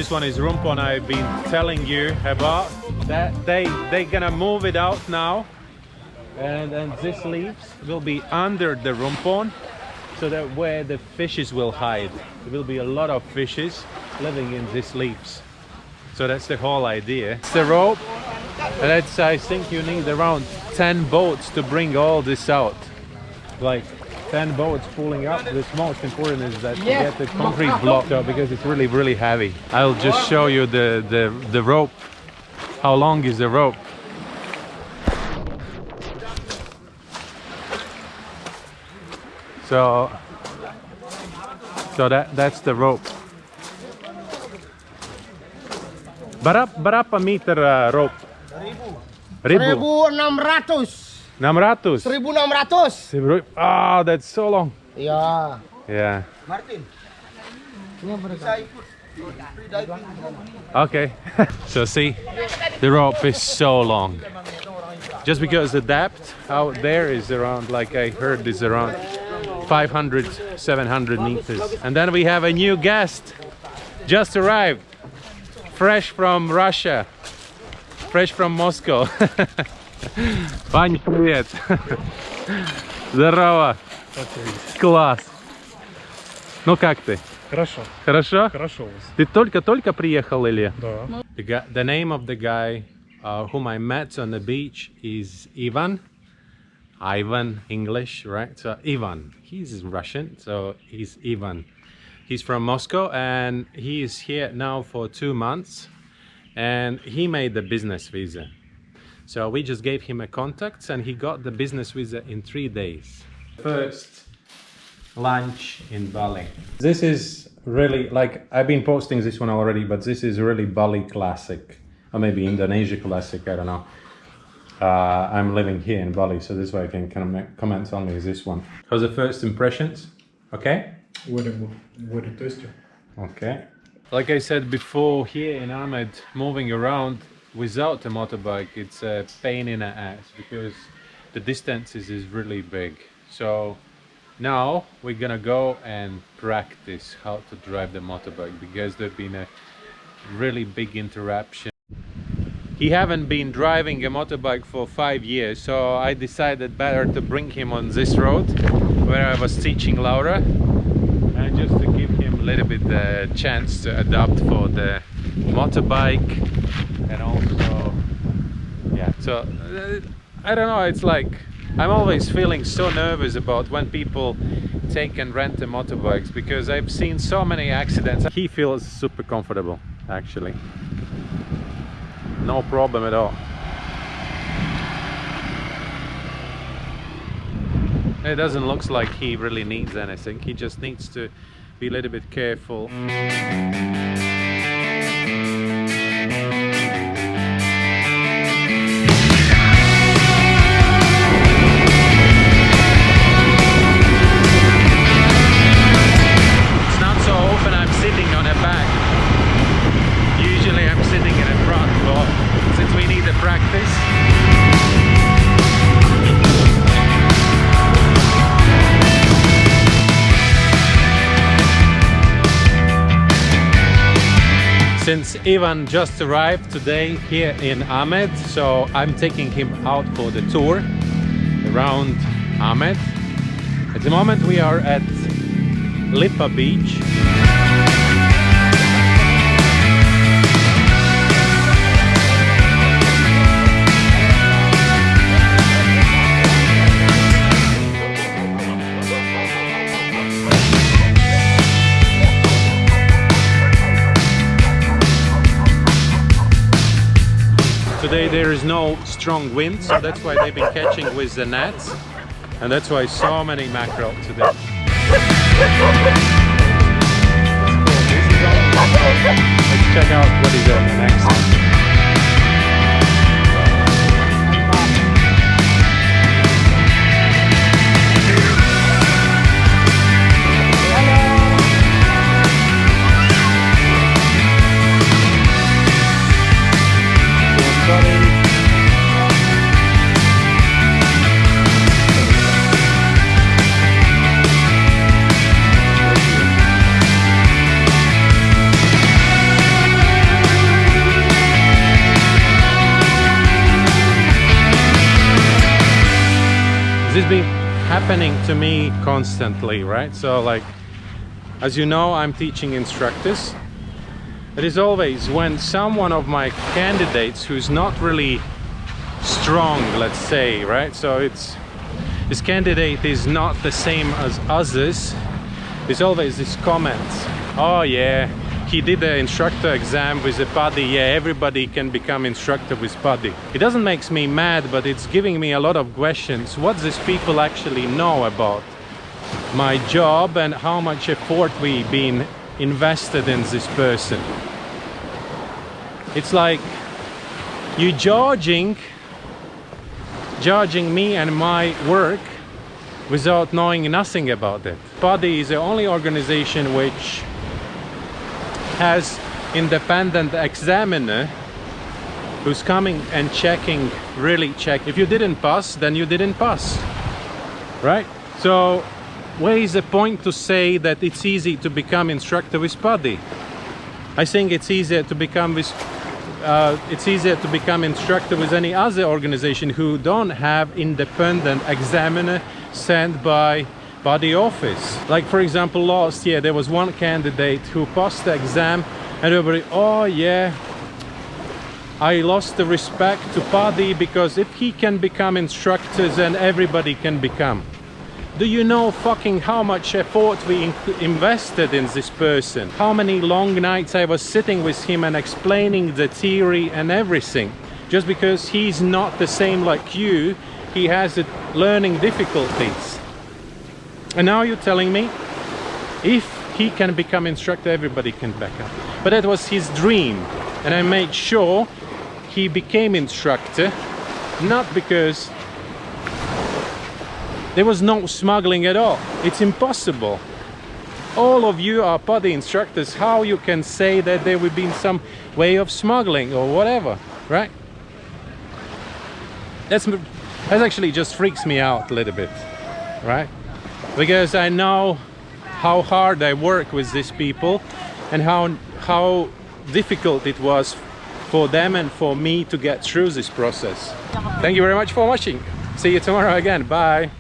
this one is rumpon I've been telling you about. That they're gonna move it out now, and then these leaves will be under the rumpon, so that where the fishes will hide. There will be a lot of fishes living in these leaves. So that's the whole idea. It's the rope, and that's, I think you need around 10 boats to bring all this out. Like 10 boats pulling up. The most important is that you get the concrete block out, because it's really, really heavy. I'll just show you the rope. How long is the rope? So that's the rope. Berapa meter rope? 1.600. 600. 1.600. Ah, that's so long. Yeah. Yeah. Martin. Okay. So see, the rope is so long. Just because the depth out there is around, like I heard, is around 500, 700 meters. And then we have a new guest. Just arrived. Fresh from Russia. Fresh from Moscow. Вань, привет. Здорово. Класс. Ну как ты? Хорошо. Хорошо? Хорошо у вас. Ты только-только приехал или? Да. The name of the guy whom I met on the beach is Ivan. Ivan, English, right? So Ivan. He's Russian, so he's Ivan. He's from Moscow, and he is here now for 2 months, and he made the business visa. So we just gave him a contact, and he got the business visa in 3 days. First lunch in Bali. This is really, like, I've been posting this one already, but this is really Bali classic, or maybe Indonesia classic, I don't know. I'm living here in Bali, so this way I can kind of make comments only this one. How's the first impressions? Okay? Very tasty. Okay. Like I said before, here in Amed, moving around without a motorbike, it's a pain in the ass, because the distances is really big. So now we're gonna go and practice how to drive the motorbike, because there's been a really big interruption. He haven't been driving a motorbike for 5 years, so I decided better to bring him on this road where I was teaching Laura, and just to give him a little bit the chance to adapt for the motorbike. And also, yeah, so I don't know, it's like I'm always feeling so nervous about when people take and rent the motorbikes, because I've seen so many accidents. He feels super comfortable, actually. No problem at all. It doesn't look like he really needs anything. He just needs to be a little bit careful. It's not so often I'm sitting on a back. Usually I'm sitting in the front, but since we need the practice. Since Ivan just arrived today here in Amed, so I'm taking him out for the tour around Amed. At the moment we are at Lipa Beach. Today there is no strong wind, so that's why they've been catching with the nets, and that's why so many mackerel today. Let's check out what is on the next one. has been happening to me constantly, right? So like, as you know, I'm teaching instructors. It is always when someone of my candidates who's not really strong, let's say, right? So this candidate is not the same as others. There's always this comment, oh yeah, he did the instructor exam with a PADI, yeah, everybody can become instructor with PADI. It doesn't make me mad, but it's giving me a lot of questions. What these people actually know about my job and how much effort we've been invested in this person. It's like you judging me and my work without knowing nothing about it. PADI is the only organization which has independent examiner who's coming and checking, really check. If you didn't pass, then you didn't pass, right? So where is the point to say that it's easy to become instructor with PADI? I think it's easier to become instructor with any other organization who don't have independent examiner sent by PADI office. Like for example, last year there was one candidate who passed the exam and everybody, oh yeah, I lost the respect to PADI because if he can become instructor, then everybody can become. Do you know fucking how much effort we invested in this person? How many long nights I was sitting with him and explaining the theory and everything. Just because he's not the same like you, he has learning difficulties. And now you're telling me, if he can become instructor, everybody can back up. But that was his dream. And I made sure he became instructor, not because there was no smuggling at all. It's impossible. All of you are PADI instructors. How you can say that there would be some way of smuggling or whatever, right? That actually just freaks me out a little bit, right? Because I know how hard I work with these people and how difficult it was for them and for me to get through this process. Thank you very much for watching. See you tomorrow again. Bye.